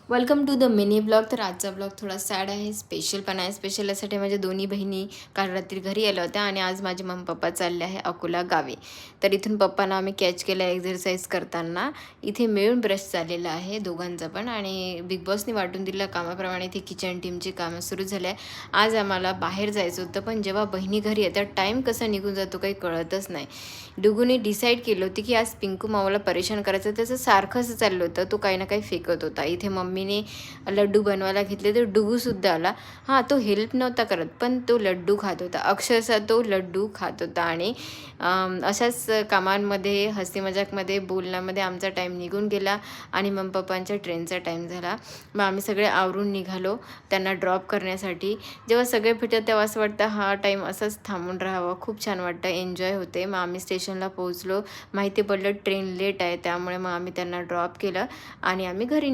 Welcome to the mini blog. तर आजचा blog थोडा सॅड आहे, स्पेशल पण आहे. स्पेशल यासाठी माझ्या दोन्ही बहिणी काल रात्री घरी आल्या होत्या आणि आज माझे मम्मी पप्पा चालले आहे अकोला गावी. तर इथून पप्पांना आम्ही कॅच केला एक्झरसाईज करताना. इथे मिळून ब्रश चाललेला आहे दोघांचा पण, आणि बिग बॉसने वाटून दिलेल्या कामाप्रमाणे इथे किचन टीमची कामं सुरू झाली आहे. आज आम्हाला बाहेर जायचं होतं, पण जेव्हा बहिणी घरी येतात टाईम कसा निघून जातो काही कळतच नाही. डुगूने डिसाईड केलं होतं की आज पिंकू मामाला परेशान करायचं. त्याचं सारखंच चाललं होतं, तो काही ना काही फेकत होता. इथे मम्मीने लड्डू बनवायला घेतले तर डुगूसुद्धा आला. हां, तो हेल्प नव्हता करत, पण तो लड्डू खात होता. अक्षरशः तो लड्डू खात होता. आणि अशाच कामांमध्ये, हसी मजाकमध्ये, बोलण्यामध्ये आमचा टाईम निघून गेला आणि मग पप्पांच्या ट्रेनचा टाईम झाला. मग आम्ही सगळे आवरून निघालो त्यांना ड्रॉप करण्यासाठी. जेव्हा सगळे भेटतात तेव्हा असं वाटतं हा टाईम असाच थांबून राहावा. खूप छान वाटतं, एन्जॉय होते. मग आम्ही स्टेशनला पोहोचलो. माहिती पडलं ट्रेन लेट आहे, त्यामुळे मग आम्ही त्यांना ड्रॉप केलं आणि आम्ही घरी